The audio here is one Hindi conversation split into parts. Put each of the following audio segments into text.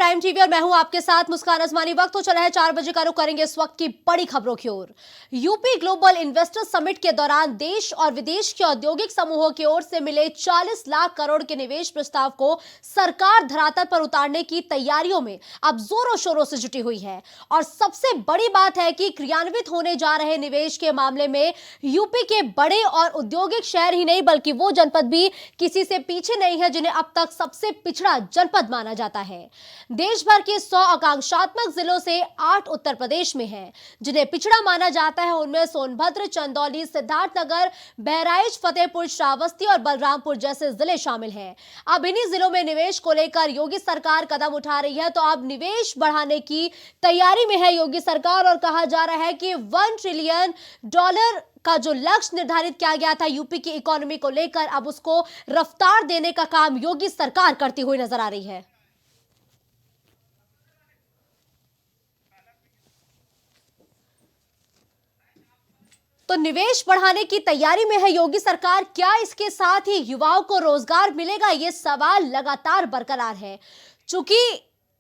प्राइम टीवी और मैं हूं आपके साथ मुस्कान अजमानी। वक्त हो चला है 4 बजे का रुख करेंगे इस वक्त की बड़ी खबरों की ओर। यूपी ग्लोबल इन्वेस्टर समिट के दौरान देश और विदेश के औद्योगिक समूहों की ओर से मिले 40 लाख करोड़ के निवेश प्रस्ताव को सरकार धरातल पर उतारने की तैयारियों में अब जोरों शोरों से जुटी हुई है। और सबसे बड़ी बात है कि क्रियान्वित होने जा रहे निवेश के मामले में यूपी के बड़े और औद्योगिक शहर ही नहीं बल्कि वो जनपद भी किसी से पीछे नहीं है जिन्हें अब तक सबसे पिछड़ा जनपद माना जाता है। देश भर के 100 आकांक्षात्मक जिलों से 8 उत्तर प्रदेश में हैं, जिन्हें पिछड़ा माना जाता है। उनमें सोनभद्र, चंदौली, सिद्धार्थनगर, बहराइच, फतेहपुर, श्रावस्ती और बलरामपुर जैसे जिले शामिल हैं। अब इन्हीं जिलों में निवेश को लेकर योगी सरकार कदम उठा रही है। तो अब निवेश बढ़ाने की तैयारी में है योगी सरकार और कहा जा रहा है कि $1 ट्रिलियन का जो लक्ष्य निर्धारित किया गया था यूपी की इकोनॉमी को लेकर, अब उसको रफ्तार देने का काम योगी सरकार करती हुई नजर आ रही है। तो निवेश बढ़ाने की तैयारी में है योगी सरकार। क्या इसके साथ ही युवाओं को रोजगार मिलेगा, यह सवाल लगातार बरकरार है। चूंकि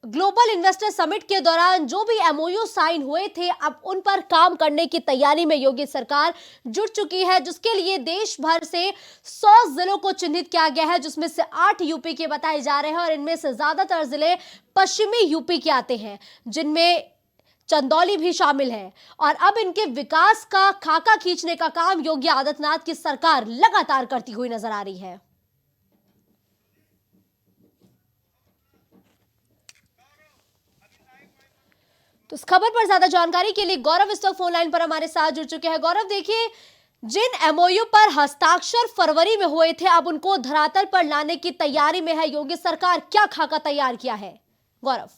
ग्लोबल इन्वेस्टर समिट के दौरान जो भी एमओयू साइन हुए थे, अब उन पर काम करने की तैयारी में योगी सरकार जुट चुकी है, जिसके लिए देश भर से 100 जिलों को चिन्हित किया गया है, जिसमें से 8 यूपी के बताए जा रहे हैं। और इनमें से ज्यादातर जिले पश्चिमी यूपी के आते हैं, जिनमें चंदौली भी शामिल है। और अब इनके विकास का खाका खींचने का काम योगी आदित्यनाथ की सरकार लगातार करती हुई नजर आ रही है। तो इस खबर पर ज्यादा जानकारी के लिए गौरव इस वक्त फोन लाइन पर हमारे साथ जुड़ चुके हैं। गौरव, देखिए, जिन एमओयू पर हस्ताक्षर फरवरी में हुए थे, अब उनको धरातल पर लाने की तैयारी में है योगी सरकार। क्या खाका तैयार किया है गौरव?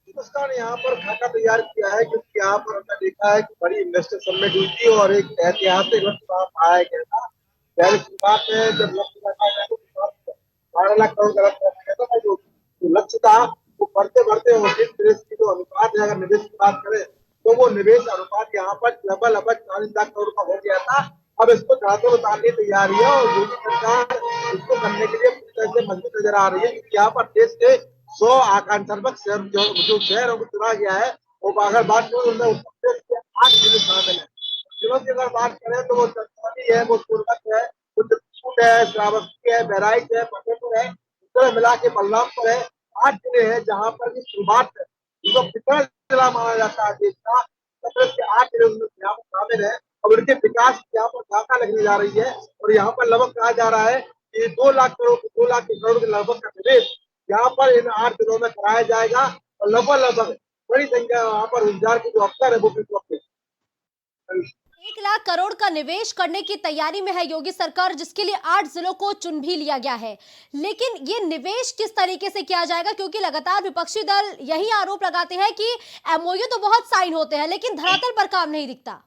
हिंदुस्तान यहाँ पर खाका तैयार किया है, क्योंकि यहाँ पर हमने देखा है कि बड़ी इन्वेस्टर समिट हुई थी और एक ऐतिहासिक लक्ष्य वहाँ पाया गया था। पहले शुरुआत में जब लक्ष्य रखा गया तो 12 लाख करोड़ का लक्ष्य रखा गया था। जो लक्ष्य था वो बढ़ते बढ़ते देश की जो अनुपात है, अगर निवेश की बात करें तो वो निवेश अनुपात यहाँ पर लगभग 40 लाख करोड़ का हो गया था। अब इसको धरातल उतारने की तैयारी है और योगी सरकार इसको करने के लिए पूरी तरह से मजबूत नजर आ रही है, क्योंकि यहाँ पर देश के 100 आकांक्षात्मक शहर जो शहरों को चुना गया है, वो अगर बात करें उनमें उत्तर प्रदेश के 8 जिले शामिल है। जिलों की अगर बात करें तो वो चंदौली है, वो सोनभद्र है, वो चित्रकूट है, श्रावस्ती है, बहराइच है, फतेहपुर है, पूरे मिला के बलरामपुर है। 8 जिले हैं जहाँ पर की शुरुआत है, जिनको पिछड़ा जिला माना जाता है देश का। उत्तर प्रदेश के 8 जिले यहाँ पर शामिल है और उनके विकास यहाँ पर खाका लगने जा रही है। और यहाँ पर लगभग कहा जा रहा है कि 2 लाख करोड़ के लगभग का निवेश यहाँ पर इन 8 दिनों में कराया जाएगा और लगभग बड़ी संख्या वहाँ पर रोजगार के जो अवसर है वो भी उपलब्ध है। 1 लाख करोड़ का निवेश करने की तैयारी में है योगी सरकार, जिसके लिए 8 जिलों को चुन भी लिया गया है। लेकिन ये निवेश किस तरीके से किया जाएगा, क्योंकि लगातार विपक्षी दल यही आरोप लगाते हैं कि एमओयू तो बहुत साइन होते हैं लेकिन धरातल पर काम नहीं दिखता।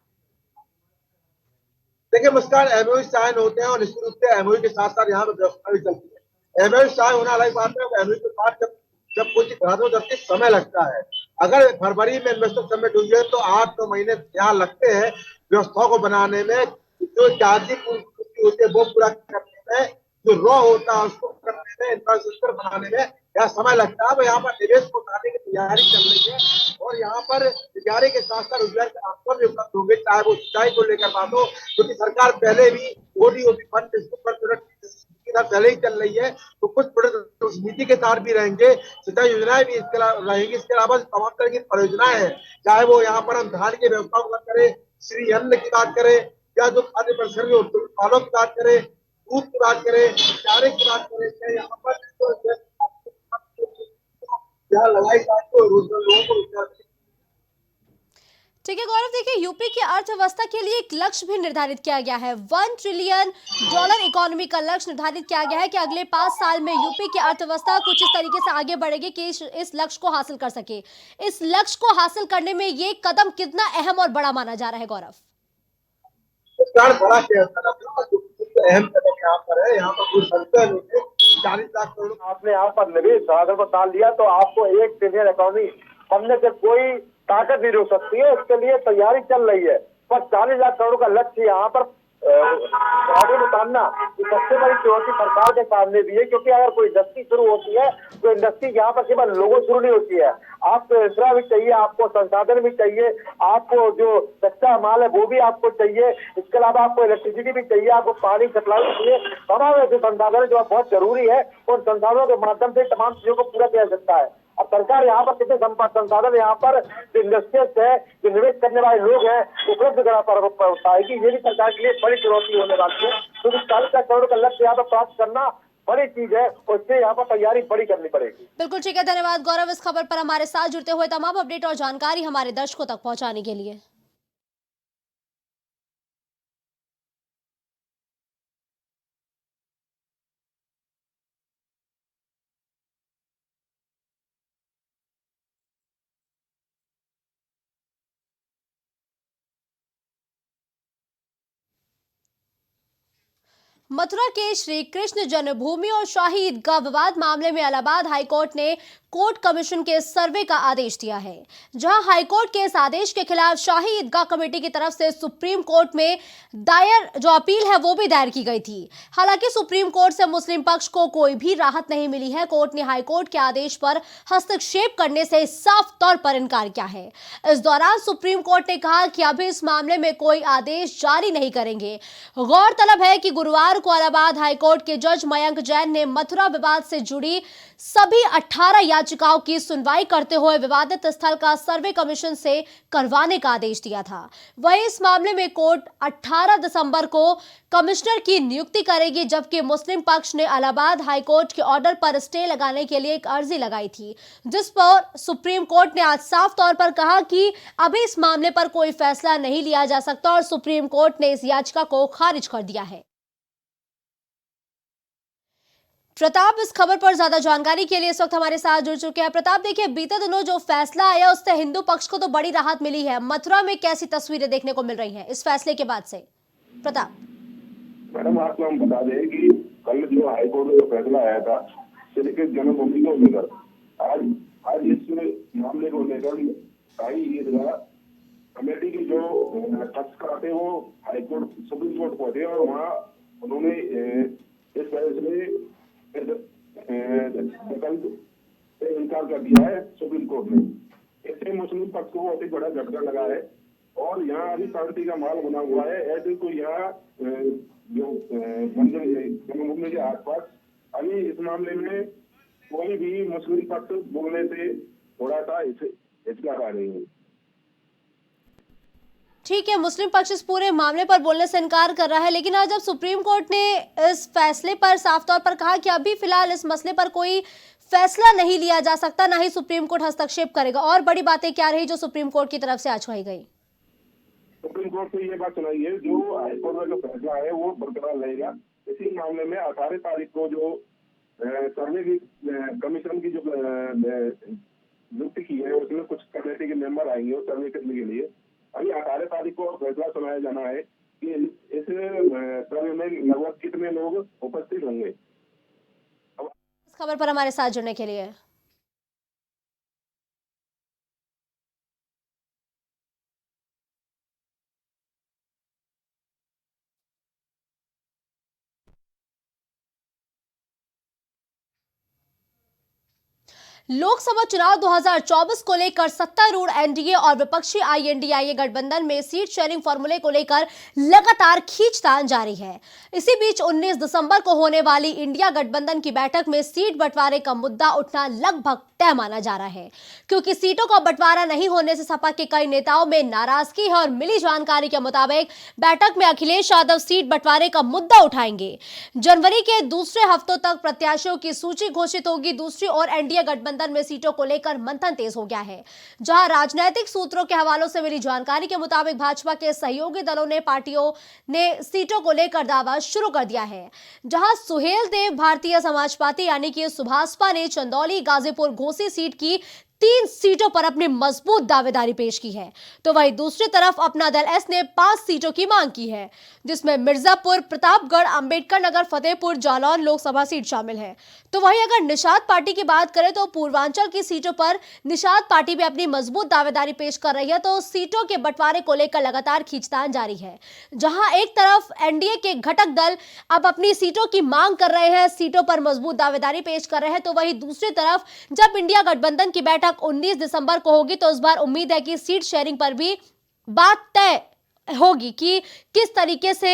देखिए मुस्कान, एमओयू साइन होते हैं और निश्चित रूप से एमओयू के साथ साथ यहाँ पर व्यवस्था भी चलती है। एमओयू साइन होना अलग बात है, एमओयू के बाद जब कुछ धरातल करते समय लगता है। अगर फरवरी में इन्वेस्टर समिट हुई है तो 8-9 महीने यहाँ लगते हैं व्यवस्थाओं को बनाने में। जो चार्जी पूरी होती है वो पूरा करने में, जो रॉ होता है उसको करने में, इंफ्रास्ट्रक्चर बनाने में यहाँ समय लगता है। अब यहाँ पर निवेश को उठाने की तैयारी चल रही है और यहाँ पर तैयारी के साथ साथ रोजगार के अवसर भी उपलब्ध होंगे, चाहे वो सिंचाई को लेकर बात हो, क्योंकि सरकार पहले भी ओडीओपी फंड पहले ही चल रही है। तो कुछ प्रोडक्ट उस नीति के साथ भी रहेंगे, सिंचाई योजनाएं भी इसके रहेंगी। इसके अलावा तमाम तरह की परियोजनाएं हैं, चाहे वो यहाँ पर हम धान की व्यवस्था की बात करें, श्री अन्न की बात करें, या जो खाद्य परिसर उत्पादों की बात करें, दूध की बात करें, चारे की बात करें, यहाँ पर यहाँ लगाई जाए तो रोजगार लोगों को रोजगार। ठीक है गौरव, देखिए, यूपी की अर्थव्यवस्था के लिए एक लक्ष्य भी निर्धारित किया गया है। $1 ट्रिलियन इकोनॉमी का लक्ष्य निर्धारित किया गया है कि अगले 5 साल में यूपी की अर्थव्यवस्था कुछ इस तरीके से आगे बढ़ेगी कि इस लक्ष्य को हासिल कर सके। इस लक्ष्य को हासिल करने में ये कदम कितना अहम और बड़ा माना जा रहा है गौरव? बड़ा अहम कदम यहाँ पर है। यहाँ पर कुछ संस्था 40 लाख करोड़ आपने यहाँ पर निवेश धरातल पर डाल दिया तो आपको 1 ट्रिलियन इकोनॉमी हमने से कोई ताकत नहीं रोक सकती है। इसके लिए तैयारी चल रही है, पर 40 लाख करोड़ का लक्ष्य यहाँ पर कानून उतारना ये सबसे बड़ी चुनौती सरकार के सामने भी है, क्योंकि अगर कोई इंडस्ट्री शुरू होती है तो इंडस्ट्री यहाँ पर केवल लोगों शुरू नहीं होती है, आपको इंफ्रा भी चाहिए, आपको संसाधन भी चाहिए, आपको जो कच्चा माल है वो भी आपको चाहिए, इसके अलावा आपको इलेक्ट्रिसिटी भी चाहिए, आपको पानी सप्लाई चाहिए। तमाम जो संसाधन जो बहुत जरूरी है उन संसाधनों के माध्यम से तमाम चीजों को पूरा किया जा सकता है। अब सरकार यहाँ पर कितने संसाधन यहाँ पर जो इंडस्ट्रियल्स है, जो निवेश करने वाले लोग हैं, उपलब्ध करा पाएगी, ये भी सरकार के लिए बड़ी चुनौती होने वाली है, क्योंकि 40 करोड़ का लक्ष्य यहाँ पर प्राप्त करना बड़ी चीज है, उससे यहाँ पर तैयारी बड़ी करनी पड़ेगी। बिल्कुल ठीक है, धन्यवाद गौरव इस खबर पर हमारे साथ जुड़ते हुए, तमाम अपडेट और जानकारी हमारे दर्शकों तक पहुंचाने के लिए। मथुरा के श्री कृष्ण जन्मभूमि और शाही ईदगाह विवाद मामले में इलाहाबाद हाईकोर्ट ने कोर्ट कमीशन के सर्वे का आदेश दिया है, जहां हाईकोर्ट के इस आदेश के खिलाफ शाही ईदगाह कमेटी की तरफ से सुप्रीम कोर्ट में दायर जो अपील है वो भी दायर की गई थी। हालांकि सुप्रीम कोर्ट से मुस्लिम पक्ष को कोई भी राहत नहीं मिली है। कोर्ट ने हाईकोर्ट के आदेश पर हस्तक्षेप करने से साफ तौर पर इनकार किया है। इस दौरान सुप्रीम कोर्ट ने कहा कि अभी इस मामले में कोई आदेश जारी नहीं करेंगे। गौरतलब है कि गुरुवार को इलाहाबाद हाईकोर्ट के जज मयंक जैन ने मथुरा विवाद से जुड़ी सभी 18 याचिकाओं की सुनवाई करते हुए विवादित स्थल का सर्वे कमीशन से करवाने का आदेश दिया था। वहीं इस मामले में कोर्ट 18 दिसंबर को कमिश्नर की नियुक्ति करेगी, जबकि मुस्लिम पक्ष ने इलाहाबाद हाईकोर्ट के ऑर्डर पर स्टे लगाने के लिए एक अर्जी लगाई थी, जिस पर सुप्रीम कोर्ट ने आज साफ तौर पर कहा कि अभी इस मामले पर कोई फैसला नहीं लिया जा सकता और सुप्रीम कोर्ट ने इस याचिका को खारिज कर दिया है। प्रताप इस खबर पर ज्यादा जानकारी के लिए इस वक्त हमारे साथ जुड़ चुके हैं। प्रताप, देखिए बीते दिनों जो फैसला आया उससे हिंदू पक्ष को तो बड़ी राहत मिली है, मथुरा में कैसी तस्वीरें देखने को मिल रही हैं इस फैसले के बाद से? प्रताप मैडम, आपको हम बता दें कि कल जो हाईकोर्ट में जो फैसला आया था श्री कृष्ण जन्मभूमि को लेकर, आज इस मामले को लेकर शाही ईदगाह कमेटी की जो पक्षकार थे वो हाईकोर्ट सुप्रीम कोर्ट पहुंचे और वहाँ उन्होंने इस फैसले इनकार कर दिया है सुप्रीम कोर्ट ने। इससे मुस्लिम पक्ष को बहुत ही बड़ा झटका लगा है और यहाँ अभी शांति का माहौल बना हुआ है। ऐसे कोई यहाँ जो जन्मभूमि के आसपास अभी इस मामले में कोई भी मुस्लिम पक्ष बोलने से थोड़ा सा हिचकिचा रही है। ठीक है, मुस्लिम पक्ष इस पूरे मामले पर बोलने से इनकार कर रहा है, लेकिन आज जब सुप्रीम कोर्ट ने इस फैसले पर साफ तौर पर कहा कि अभी फिलहाल इस मसले पर कोई फैसला नहीं लिया जा सकता, ना ही सुप्रीम कोर्ट हस्तक्षेप करेगा, और बड़ी बातें क्या रही जो सुप्रीम कोर्ट की तरफ से आज कही गई? सुप्रीम कोर्ट से ये बात सुनाई है, जो हाईकोर्ट का जो फैसला है वो बरकरार रहेगा। इसी मामले में 18 तारीख को जो सर्वे की कमीशन की जो नियुक्ति की है उसमें कुछ कमेटी के मेंबर आएंगे सर्वे करने के लिए। अभी 18 तारीख को फैसला सुनाया जाना है कि इस सर्वे में लगभग कितने लोग उपस्थित होंगे। इस खबर पर हमारे साथ जुड़ने के लिए लोकसभा चुनाव 2024 को लेकर सत्तारूढ़ एनडीए और विपक्षी आईएनडीआईए गठबंधन में सीट शेयरिंग फॉर्मूले को लेकर लगातार खींचतान जारी है। इसी बीच 19 दिसंबर को होने वाली इंडिया गठबंधन की बैठक में सीट बंटवारे का मुद्दा उठना लगभग तय माना जा रहा है, क्योंकि सीटों का बंटवारा नहीं होने से सपा के कई नेताओं में नाराजगी है और मिली जानकारी के मुताबिक बैठक में अखिलेश यादव सीट बंटवारे का मुद्दा उठाएंगे। जनवरी के दूसरे हफ्तों तक प्रत्याशियों की सूची घोषित होगी। दूसरी ओर एनडीए गठबंधन में सीटों को लेकर मंथन तेज हो गया है, जहां राजनीतिक सूत्रों के हवालों से मिली जानकारी के मुताबिक भाजपा के सहयोगी दलों ने पार्टियों ने सीटों को लेकर दावा शुरू कर दिया है, जहां सुहेल देव भारतीय समाज पार्टी यानी कि सुभाषपा ने चंदौली, गाजीपुर, घोसी सीट की 3 सीटों पर अपनी मजबूत दावेदारी पेश की है, तो वहीं दूसरी तरफ अपना दल एस ने 5 सीटों की मांग की है, जिसमें मिर्जापुर, प्रतापगढ़, अंबेडकर नगर, फतेहपुर, जालौन लोकसभा सीट शामिल है। तो वहीं अगर निषाद पार्टी की बात करें तो पूर्वांचल की सीटों पर निषाद पार्टी भी अपनी मजबूत दावेदारी पेश कर रही है। तो सीटों के बंटवारे को लेकर लगातार खींचतान जारी है, जहां एक तरफ एनडीए के घटक दल अब अपनी सीटों की मांग कर रहे हैं, सीटों पर मजबूत दावेदारी पेश कर रहे हैं, तो वहीं दूसरी तरफ जब इंडिया गठबंधन की बैठक 19 दिसंबर को होगी तो इस बार उम्मीद है कि सीट शेयरिंग पर भी बात तय होगी कि किस तरीके से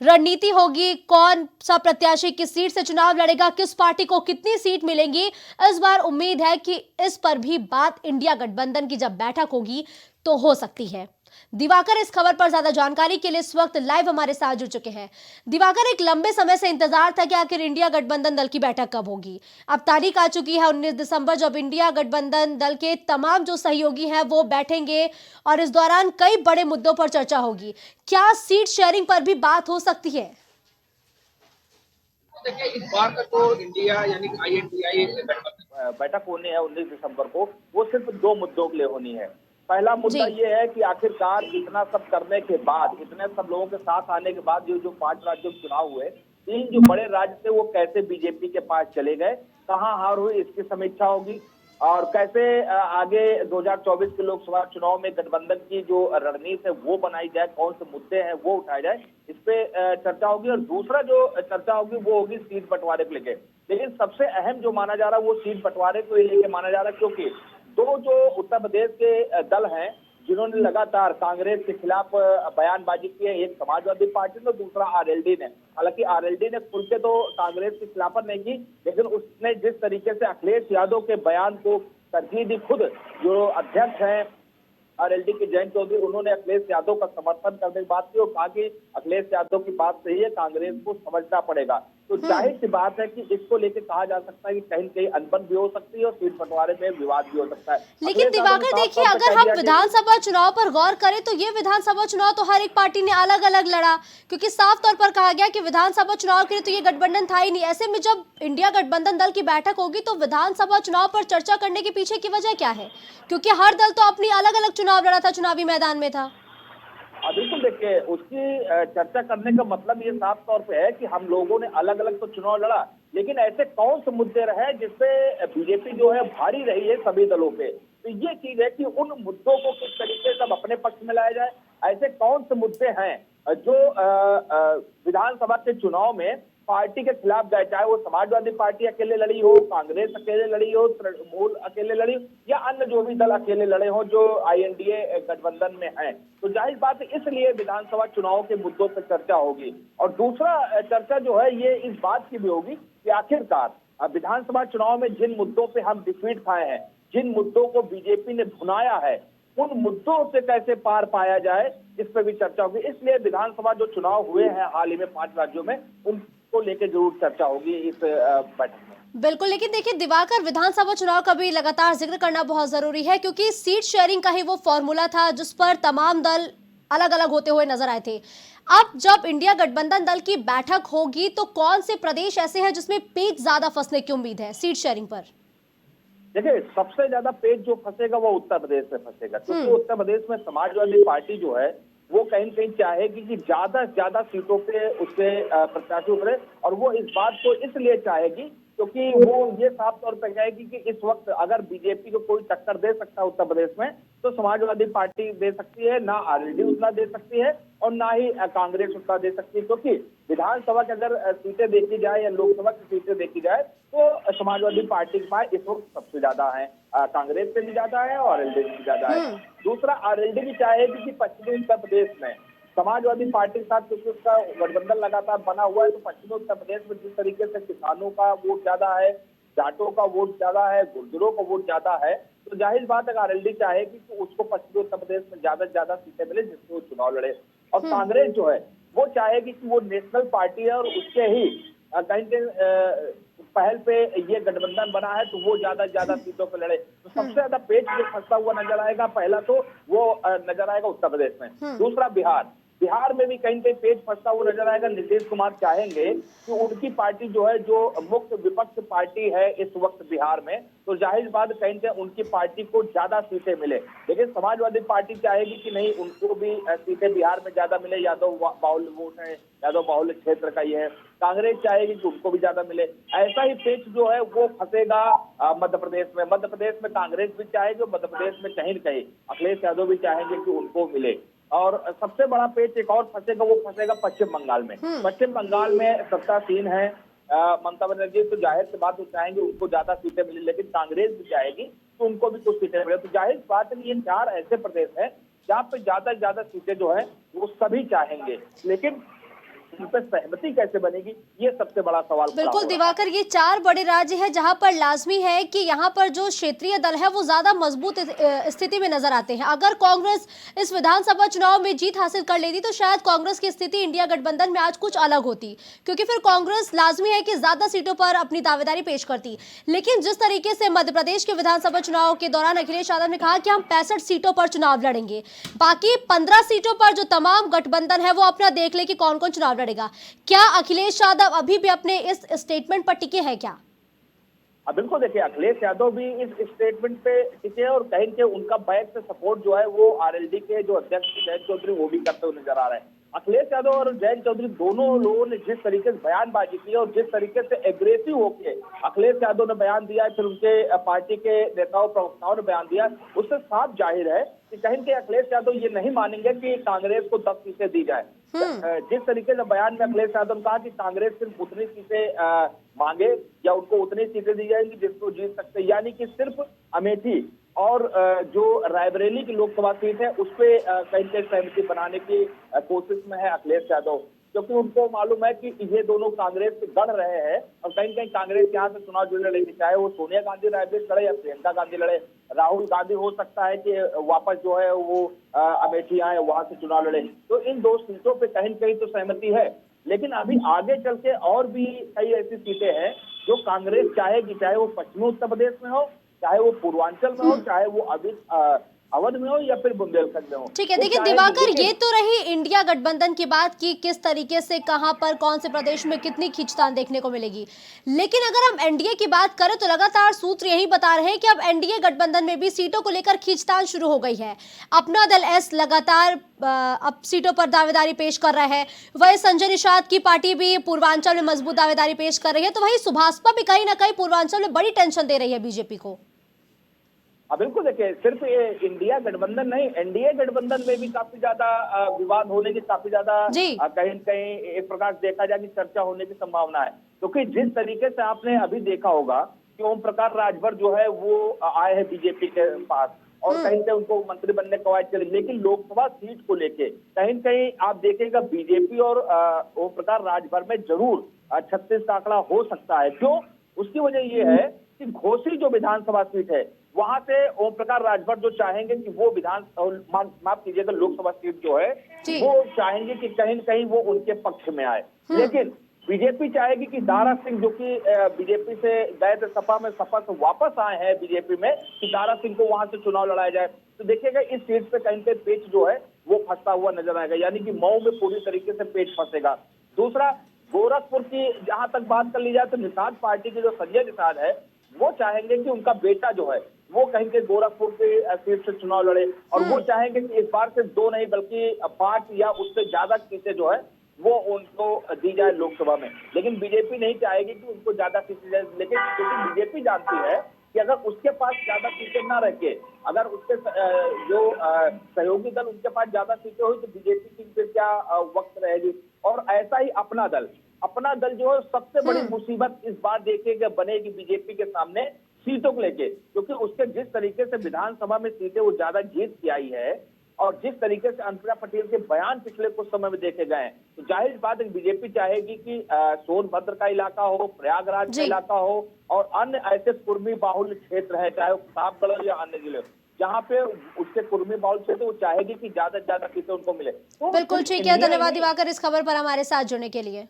रणनीति होगी, कौन सा प्रत्याशी किस सीट से चुनाव लड़ेगा, किस पार्टी को कितनी सीट मिलेंगी। इस बार उम्मीद है कि इस पर भी बात इंडिया गठबंधन की जब बैठक होगी तो हो सकती है। दिवाकर इस खबर पर ज्यादा जानकारी के लिए इस वक्त लाइव हमारे साथ जुड़ चुके हैं। दिवाकर, एक लंबे समय से इंतजार था कि आखिर इंडिया गठबंधन दल की बैठक कब होगी। अब तारीख आ चुकी है 19 दिसंबर, जब इंडिया गठबंधन दल के तमाम जो सहयोगी हैं वो बैठेंगे और इस दौरान कई बड़े मुद्दों पर चर्चा होगी। क्या सीट शेयरिंग पर भी बात हो सकती है? देखिए, इस बार का तो इंडिया यानी INDI बैठक होनी है 19 दिसंबर को, वो सिर्फ 2 मुद्दों के लिए होनी है। पहला मुद्दा जी। ये है कि आखिरकार इतना सब करने के बाद, इतने सब लोगों के साथ आने के बाद जो 5 राज्यों के चुनाव हुए, 3 जो बड़े राज्य थे वो कैसे बीजेपी के पास चले गए, कहां हार हुई, इसकी समीक्षा होगी। और कैसे आगे 2024 के लोकसभा चुनाव में गठबंधन की जो रणनीति है वो बनाई जाए, कौन से मुद्दे हैं वो उठाए जाए, इस पे चर्चा होगी। और दूसरा जो चर्चा होगी वो होगी सीट बंटवारे को लेकर। लेकिन सबसे अहम जो माना जा रहा है वो सीट बंटवारे को लेकर माना जा रहा है, क्योंकि 2 जो उत्तर प्रदेश के दल हैं जिन्होंने लगातार कांग्रेस के खिलाफ बयानबाजी की है, एक समाजवादी पार्टी ने, दूसरा आरएलडी ने। हालांकि आरएलडी ने खुल के तो कांग्रेस की खिलाफत नहीं की, लेकिन उसने जिस तरीके से अखिलेश यादव के बयान को तरजीह दी, खुद जो अध्यक्ष हैं आरएलडी के जयंत चौधरी, उन्होंने अखिलेश यादव का समर्थन करने की बात की और कहा कि अखिलेश यादव की बात सही है, कांग्रेस को समझना पड़ेगा। तो जाहिर सी बात है कि इसको लेकर कहा जा सकता है कि कहीं न कहीं अनबन भी हो सकती है और सीट बंटवारे में विवाद भी हो सकता है। लेकिन दिवाकर देखिए, अगर हम विधानसभा चुनाव पर गौर करें तो ये विधानसभा चुनाव तो हर एक पार्टी ने अलग अलग लड़ा, क्योंकि साफ तौर पर कहा गया कि विधानसभा चुनाव के लिए तो ये गठबंधन था ही नहीं। ऐसे में जब इंडिया गठबंधन दल की बैठक होगी तो विधानसभा चुनाव पर चर्चा करने के पीछे की वजह क्या है? क्योंकि हर दल तो अपनी अलग अलग चुनाव लड़ा था, चुनावी मैदान में था। बिल्कुल, देखिए उसकी चर्चा करने का मतलब ये साफ तौर पे है कि हम लोगों ने अलग अलग तो चुनाव लड़ा, लेकिन ऐसे कौन से मुद्दे रहे जिससे बीजेपी जो है भारी रही है सभी दलों पे। तो ये चीज है कि उन मुद्दों को किस तरीके से अपने पक्ष में लाया जाए। ऐसे कौन से मुद्दे हैं जो विधानसभा के चुनाव में पार्टी के खिलाफ गए, चाहे वो समाजवादी पार्टी अकेले लड़ी हो, कांग्रेस अकेले लड़ी हो, तृणमूल अकेले लड़ी या अन्य जो भी दल अकेले लड़े हो जो INDA गठबंधन में है। तो जाहिर बात है इसलिए विधानसभा चुनाव के मुद्दों पर चर्चा होगी। और दूसरा चर्चा जो है ये इस बात की भी होगी कि आखिरकार विधानसभा चुनाव में जिन मुद्दों पे हम डिफीट खाए हैं, जिन मुद्दों को बीजेपी ने भुनाया है, उन मुद्दों से कैसे पार पाया जाए, इस पर भी चर्चा होगी। इसलिए विधानसभा जो चुनाव हुए हैं हाल ही में 5 राज्यों में, उनको लेकर जरूर चर्चा होगी इस बैठक में। बिल्कुल, लेकिन देखिए दिवाकर, विधानसभा चुनाव का भी लगातार जिक्र करना बहुत जरूरी है, क्योंकि सीट शेयरिंग का ही वो फॉर्मूला था जिस पर तमाम दल अलग अलग होते हुए नजर आए थे। अब जब इंडिया गठबंधन दल की बैठक होगी तो कौन से प्रदेश ऐसे हैं जिसमें पेच ज्यादा फंसने की उम्मीद है सीट शेयरिंग पर? देखिए, सबसे ज्यादा पेच जो फंसेगा वो उत्तर प्रदेश में फंसेगा, क्योंकि उत्तर प्रदेश में समाजवादी पार्टी जो है वो कहीं न कहीं चाहेगी कि ज्यादा से ज्यादा सीटों पे उसके प्रत्याशी उभरे। और वो इस बात को इसलिए चाहेगी क्योंकि वो ये साफ तौर पर कहेगी कि इस वक्त अगर बीजेपी को कोई टक्कर दे सकता है उत्तर प्रदेश में तो समाजवादी पार्टी दे सकती है, ना आरएलडी उतना दे सकती है और ना ही कांग्रेस उतना दे सकती है। क्योंकि विधानसभा की अगर सीटें देखी जाए या लोकसभा की सीटें देखी जाए तो समाजवादी पार्टी के पास इस वक्त सबसे ज्यादा है, कांग्रेस से भी ज्यादा है और आरएलडी से भी ज्यादा है। दूसरा, आरएलडी भी चाहेगी कि पश्चिमी उत्तर प्रदेश में समाजवादी पार्टी के साथ, क्योंकि उसका गठबंधन लगातार बना हुआ है, तो पश्चिमी उत्तर प्रदेश में जिस तरीके से किसानों का वोट ज्यादा है, जाटों का वोट ज्यादा है, गुर्जरों का वोट ज्यादा है, तो जाहिर बात है आरएलडी चाहेगी कि उसको पश्चिमी उत्तर प्रदेश में ज्यादा से ज्यादा सीटें मिले जिससे वो चुनाव लड़े। और कांग्रेस जो है वो चाहेगी कि वो नेशनल पार्टी है और उसके ही कहीं पहल पे ये गठबंधन बना है तो वो ज्यादा से ज्यादा सीटों पे लड़े। तो सबसे ज्यादा पेच जो फंसा हुआ नजर आएगा, पहला तो वो नजर आएगा उत्तर प्रदेश में, दूसरा बिहार। बिहार में भी कहीं न कहीं पेच फंसता हुआ नजर आएगा। नीतीश कुमार चाहेंगे कि उनकी पार्टी जो है, जो मुख्य विपक्ष पार्टी है इस वक्त बिहार में, तो जाहिर बात कहीं न कहीं उनकी पार्टी को ज्यादा सीटें मिले। लेकिन समाजवादी पार्टी चाहेगी कि नहीं, उनको भी सीटें बिहार में ज्यादा मिले। यादव बाहुल्य वोट है, यादव बाहुल्य क्षेत्र का ये है। कांग्रेस चाहेगी कि उनको भी ज्यादा मिले। ऐसा ही पेच जो है वो फंसेगा मध्य प्रदेश में। मध्य प्रदेश में कांग्रेस भी चाहेगी, मध्य प्रदेश में कहीं न कहीं अखिलेश यादव भी चाहेंगे कि उनको मिले। और सबसे बड़ा पेच एक और फंसेगा, वो फंसेगा पश्चिम बंगाल में। पश्चिम बंगाल में सत्तासीन है ममता बनर्जी, तो जाहिर सी बात वो चाहेंगे उनको ज्यादा सीटें मिले। लेकिन कांग्रेस भी चाहेगी तो उनको भी कुछ सीटें मिले। तो जाहिर बात है, ये 4 ऐसे प्रदेश हैं जहाँ पे ज्यादा से ज्यादा सीटें जो है वो सभी चाहेंगे। लेकिन इन पर सहमति कैसे बनेगी, ये सबसे बड़ा सवाल खड़ा बिल्कुल हो रहा है। दिवाकर, ये 4 बड़े राज्य हैं जहां पर लाजमी है कि यहां पर जो क्षेत्रीय दल है वो ज्यादा मजबूत स्थिति में नजर आते हैं। अगर कांग्रेस इस विधानसभा चुनाव में जीत हासिल कर लेती तो शायद कांग्रेस की स्थिति इंडिया गठबंधन में आज कुछ अलग होती, क्योंकि फिर कांग्रेस लाजमी है कि ज्यादा सीटों पर अपनी दावेदारी पेश करती। लेकिन जिस तरीके से मध्य प्रदेश के विधानसभा चुनाव के दौरान अखिलेश यादव ने कहा कि हम 65 सीटों पर चुनाव लड़ेंगे, बाकी 15 सीटों पर जो तमाम गठबंधन है वो अपना देख ले कि कौन कौन चुनाव लड़ेगा। क्या अखिलेश यादव अभी भी अपने इस स्टेटमेंट पर टिके हैं क्या? बिल्कुल, देखिए अखिलेश यादव भी इस स्टेटमेंट पे टिके और कहीं के उनका बैक से सपोर्ट जो है वो आरएलडी के जो अध्यक्ष जयंत चौधरी वो भी करते हुए नजर आ रहे हैं। अखिलेश यादव और जयंत चौधरी दोनों लोगों ने जिस तरीके से बयानबाजी की और जिस तरीके से एग्रेसिव होके अखिलेश यादव ने बयान दिया, फिर उनके पार्टी के नेताओं प्रवक्ताओं ने बयान दिया, उससे साफ जाहिर है कि कहीं के अखिलेश यादव ये नहीं मानेंगे कि कांग्रेस को 10 सीटें दी जाए। जिस तरीके से बयान में अखिलेश यादव ने कहा कि कांग्रेस सिर्फ उतनी सीटें मांगे या उनको उतनी सीटें दी जाएंगी जिसको जीत सकते, यानी कि सिर्फ अमेठी और जो रायबरेली की लोकसभा सीट है उस पे कहीं से सहमति बनाने की कोशिश में है अखिलेश यादव, क्योंकि उनको मालूम है कि ये दोनों कांग्रेस से लड़ रहे हैं और कहीं कहीं कांग्रेस यहाँ से चुनाव जुड़ लड़ेगी, चाहे वो सोनिया गांधी रायबरेली लड़े या प्रियंका गांधी लड़े। राहुल गांधी हो सकता है कि वापस जो है वो अमेठी आए, वहां से चुनाव लड़े। तो इन 2 सीटों पे कहीं कहीं तो सहमति है, लेकिन अभी आगे चल के और भी कई ऐसी सीटें हैं जो कांग्रेस चाहेगी, चाहे वो पश्चिमी उत्तर प्रदेश में हो, चाहे वो पूर्वांचल में हो, चाहे वो अभी अवध में हो या फिर बुंदेलखंड में हो। ठीक है, देखिए दिवाकर, ये तो रही इंडिया गठबंधन की बात की किस तरीके से कहां पर कौन से प्रदेश में कितनी खींचतान देखने को मिलेगी। लेकिन अगर हम एनडीए की बात करें तो लगातार सूत्र यही बता रहे हैं कि अब एनडीए गठबंधन में भी सीटों को लेकर खींचतान शुरू हो गई है। अपना दल एस लगातार अब सीटों पर दावेदारी पेश कर रहा है, वही संजय निषाद की पार्टी भी पूर्वांचल में मजबूत दावेदारी पेश कर रही है, तो वही सुभाषपा भी कहीं ना कहीं पूर्वांचल में बड़ी टेंशन दे रही है बीजेपी को। बिल्कुल, देखिए सिर्फ ये इंडिया गठबंधन नहीं, एनडीए गठबंधन में भी काफी ज्यादा विवाद होने की, काफी ज्यादा कहीं कहीं एक प्रकार से देखा जाए कि चर्चा होने की संभावना है, क्योंकि जिस तरीके से आपने अभी देखा होगा कि ओम प्रकाश राजभर जो है वो आए हैं बीजेपी के पास और कहीं से उनको मंत्री बनने की कवायद चली, लेकिन लोकसभा सीट को लेके कहीं कहीं आप देखेगा बीजेपी और ओम प्रकाश राजभर में जरूर 36 का आंकड़ा हो सकता है। क्यों? उसकी वजह ये है कि घोसी जो विधानसभा सीट है वहां से ओम प्रकाश राजभर जो चाहेंगे कि वो माफ कीजिएगा लोकसभा सीट जो है वो चाहेंगे कि कहीं न कहीं वो उनके पक्ष में आए। लेकिन बीजेपी चाहेगी कि दारा सिंह जो कि बीजेपी से गए थे सपा में, सपा से वापस आए हैं बीजेपी में, कि दारा सिंह को वहां से चुनाव लड़ाया जाए। तो देखिएगा इस सीट पे कहीं पे पेच जो है वो फंसता हुआ नजर आएगा, यानी कि मऊ में पूरी तरीके से पेच फंसेगा। दूसरा, गोरखपुर की जहां तक बात कर ली जाए तो निषाद पार्टी के जो संजय निषाद है वो चाहेंगे कि उनका बेटा जो है वो कहीं के गोरखपुर के सीट से चुनाव लड़े और वो चाहेंगे कि इस बार सिर्फ 2 नहीं बल्कि 5 या उससे ज्यादा सीटें जो है वो उनको दी जाए लोकसभा में। लेकिन बीजेपी नहीं चाहेगी कि उनको ज्यादा सीटें जाए, लेकिन क्योंकि बीजेपी जानती है कि अगर उसके पास ज्यादा सीटें ना रखे, अगर उसके जो सहयोगी दल उनके पास ज्यादा सीटें हुई तो बीजेपी की फिर क्या वक्त रहेगी। और ऐसा ही अपना दल जो है सबसे बड़ी मुसीबत इस बार देखिएगा बनेगी बीजेपी के सामने सीटों को लेके, क्योंकि उसके जिस तरीके से विधानसभा में सीटें वो ज्यादा जीत के आई है और जिस तरीके से अनुप्रिया पटेल के बयान पिछले कुछ समय में देखे गए हैं, तो जाहिर बात है बीजेपी चाहेगी कि सोनभद्र का इलाका हो, प्रयागराज का इलाका हो और अन्य ऐसे कुर्मी बाहुल्य क्षेत्र है, चाहे वो प्रतापगढ़ हो या अन्य जिले, जहाँ पे उसके कुर्मी बाहुल्य क्षेत्र, वो चाहेगी कि ज्यादा से ज्यादा सीटें उनको मिले। तो बिल्कुल ठीक है, धन्यवाद दिवाकर इस खबर पर हमारे साथ जुड़ने के लिए।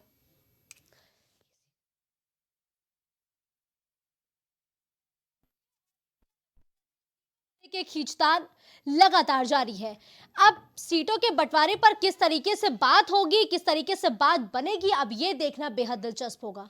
के खींचतान लगातार जारी है। अब सीटों के बंटवारे पर किस तरीके से बात होगी, किस तरीके से बात बनेगी, अब ये देखना बेहद दिलचस्प होगा।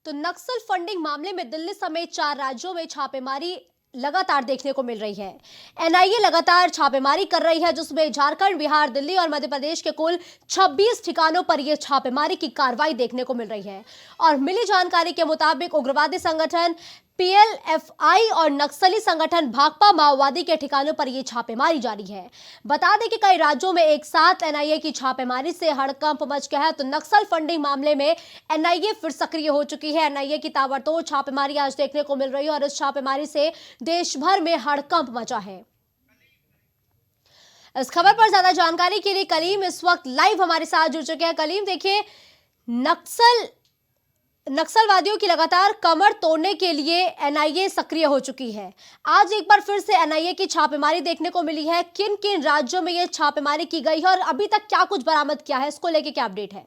तो नक्सल फंडिंग मामले में दिल्ली समेत 4 राज्यों में छापेमारी लगातार देखने को मिल रही है। एनआईए लगातार छापेमारी कर रही है, जिसमें झारखंड, बिहार, दिल्ली और मध्य प्रदेश के कुल 26 ठिकानों पर यह छापेमारी की कार्रवाई देखने को मिल रही है। और मिली जानकारी के मुताबिक उग्रवादी संगठन पीएलएफआई और नक्सली संगठन भाकपा माओवादी के ठिकानों पर यह छापेमारी जारी है। बता दें कि कई राज्यों में एक साथ एनआईए की छापेमारी से हड़कंप मच गया है। तो नक्सल फंडिंग मामले में एनआईए फिर सक्रिय हो चुकी है। एनआईए की ताबड़तोड़ छापेमारी आज देखने को मिल रही है और इस छापेमारी से देश भर में हड़कंप मचा है। इस खबर पर ज्यादा जानकारी के लिए कलीम इस वक्त लाइव हमारे साथ जुड़ चुके हैं। कलीम, देखिए, नक्सलवादियों की लगातार कमर तोड़ने के लिए एनआईए सक्रिय हो चुकी है। आज एक बार फिर से एनआईए की छापेमारी देखने को मिली है। किन किन राज्यों में यह छापेमारी की गई है और अभी तक क्या कुछ बरामद किया है, इसको लेके क्या अपडेट है?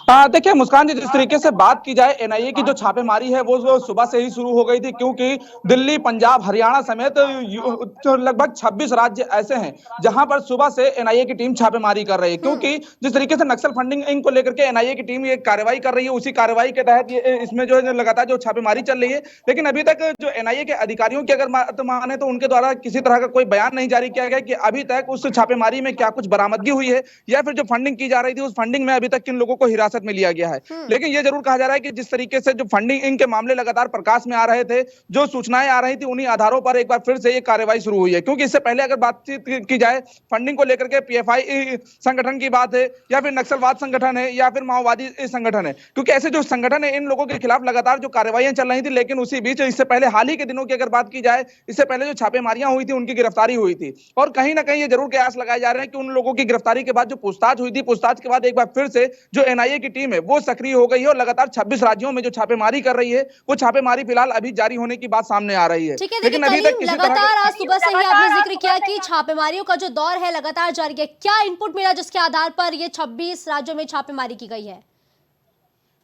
देखिए मुस्कान जी, जिस तरीके से बात की जाए, एनआईए की जो छापेमारी है वो सुबह से ही शुरू हो गई थी, क्योंकि दिल्ली, पंजाब, हरियाणा समेत लगभग 26 राज्य ऐसे हैं जहां पर सुबह से एनआईए की टीम छापेमारी कर रही है। क्योंकि जिस तरीके से नक्सल फंडिंग को लेकर के एनआईए की टीम ये कार्रवाई कर रही है, उसी कार्रवाई के तहत इसमें जो है लगातार जो छापेमारी चल रही है। लेकिन अभी तक जो एनआईए के अधिकारियों की अगर बात माने तो उनके द्वारा किसी तरह का कोई बयान नहीं जारी किया गया कि अभी तक उस छापेमारी में क्या कुछ बरामदगी हुई है, या फिर जो फंडिंग की जा रही थी उस फंडिंग में अभी तक किन लोगों को हिरासत में लिया गया है। लेकिन यह जरूर कहा जा रहा है कि जिस तरीके से जो फंडिंग इनके मामले लगातार प्रकाश में आ रहे थे, जो सूचनाएं आ रही थी, उन्हीं आधारों पर एक बार फिर से ये कार्रवाई शुरू हुई है। क्योंकि इससे पहले अगर बातचीत की जाए फंडिंग को लेकर के, पीएफआई संगठन की बात है या फिर नक्सलवाद संगठन है या फिर माओवादी संगठन है, क्योंकि ऐसे जो संगठन है इन लोगों के खिलाफ लगातार जो कार्रवाइयां चल रही थी। लेकिन उसी बीच इससे पहले हाल ही के दिनों की अगर बात की जाए, इससे पहले जो छापेमारियां हुई थी उनकी गिरफ्तारी हुई थी। और कहीं ना कहीं ये जरूर कयास लगाए जा रहे हैं कि उन लोगों की गिरफ्तारी के बाद जो पूछताछ हुई थी, पूछताछ के बाद एक बार फिर से जो एनआईए की टीम है वो सक्रिय हो गई है और लगातार 26 राज्यों में जो छापेमारी कर रही है, वो छापेमारी फिलहाल अभी जारी होने की बात सामने आ रही है। ठीक है, लेकिन अभी तक लगातार आज सुबह से ही आपने जिक्र किया कि छापेमारियों का जो दौर है लगातार जारी है। क्या इनपुट मिला जिसके आधार पर ये 26 राज्यों में छापेमारी की गई है?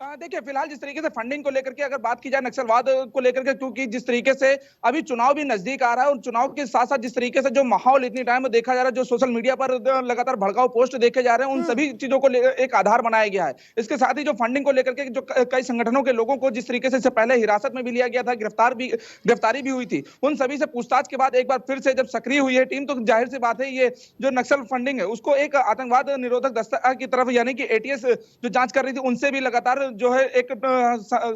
देखिए फिलहाल जिस तरीके से फंडिंग को लेकर के अगर बात की जाए, नक्सलवाद को लेकर के, क्योंकि जिस तरीके से अभी चुनाव भी नजदीक आ रहा है और चुनाव के साथ साथ जिस तरीके से जो माहौल इतनी टाइम में देखा जा रहा है, जो सोशल मीडिया पर लगातार भड़काऊ पोस्ट देखे जा रहे हैं, उन सभी चीजों को एक आधार बनाया गया है। इसके साथ ही जो फंडिंग को लेकर के जो कई संगठनों के लोगों को जिस तरीके से पहले हिरासत में भी लिया गया था, गिरफ्तारी भी हुई थी, उन सभी से पूछताछ के बाद एक बार फिर से जब सक्रिय हुई है टीम, तो जाहिर सी बात है ये जो नक्सल फंडिंग है उसको एक आतंकवाद निरोधक दस्ता की तरफ, यानी कि एटीएस जो जांच कर रही थी, उनसे भी लगातार जो है एक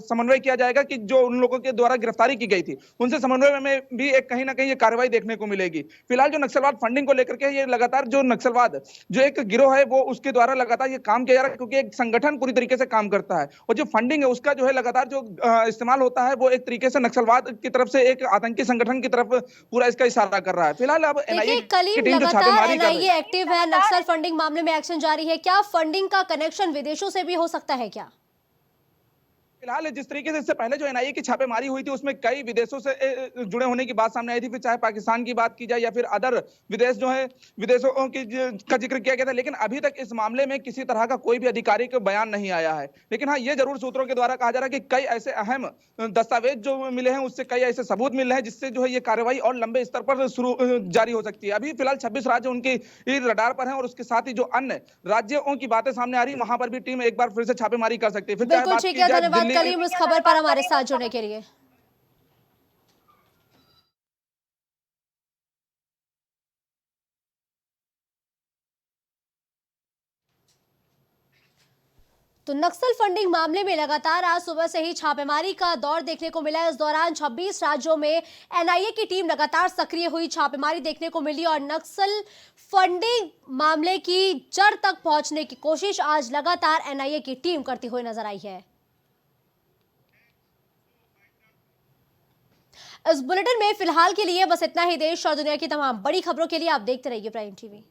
समन्वय किया जाएगा कि जो उन लोगों के द्वारा गिरफ्तारी की गई थी उनसे समन्वय में भी एक कहीं ना कहीं ये कार्रवाई देखने को मिलेगी। फिलहाल जो नक्सलवाद फंडिंग को लेकर के ये लगातार जो नक्सलवाद जो एक गिरोह है वो उसके द्वारा लगातार ये काम किया जा रहा है, क्योंकि एक संगठन पूरी तरीके से काम करता है और जो फंडिंग है उसका जो है लगातार जो इस्तेमाल होता है वो एक तरीके से नक्सलवाद की तरफ से एक आतंकी संगठन की तरफ पूरा इसका इशारा कर रहा है। फिलहाल अब एनआईए की टीम जो छापेमारी कर रही है, एक्टिव है, नक्सल फंडिंग मामले में एक्शन जारी है। क्या फंडिंग का कनेक्शन विदेशों से भी हो सकता है क्या? फिलहाल जिस तरीके से इससे पहले जो एनआईए की छापेमारी हुई थी उसमें कई विदेशों से जुड़े होने की बात सामने आई थी, फिर चाहे पाकिस्तान की बात की जाए या फिर अदर विदेश जो है विदेशों की का जिक्र किया गया था। लेकिन अभी तक इस मामले में किसी तरह का कोई भी आधिकारिक बयान नहीं आया है। लेकिन हाँ, ये जरूर सूत्रों के द्वारा कहा जा रहा है कि कई ऐसे अहम दस्तावेज जो मिले हैं, उससे कई ऐसे सबूत मिले हैं जिससे जो है ये कार्रवाई और लंबे स्तर पर जारी हो सकती है। अभी फिलहाल 26 राज्य उनकी रडार पर हैं और उसके साथ ही जो अन्य राज्यों की बातें सामने आ रही है वहां पर भी टीम एक बार फिर से छापेमारी कर सकती है। फिर बिल्कुल ठीक है, धन्यवाद कलीम इस खबर पर हमारे साथ जुड़ने के लिए। तो नक्सल फंडिंग मामले में लगातार आज सुबह से ही छापेमारी का दौर देखने को मिला है। इस दौरान 26 राज्यों में एनआईए की टीम लगातार सक्रिय हुई, छापेमारी देखने को मिली और नक्सल फंडिंग मामले की जड़ तक पहुंचने की कोशिश आज लगातार एनआईए की टीम करती हुई नजर आई है। इस बुलेटिन में फिलहाल के लिए बस इतना ही। देश और दुनिया की तमाम बड़ी खबरों के लिए आप देखते रहिए प्राइम टीवी।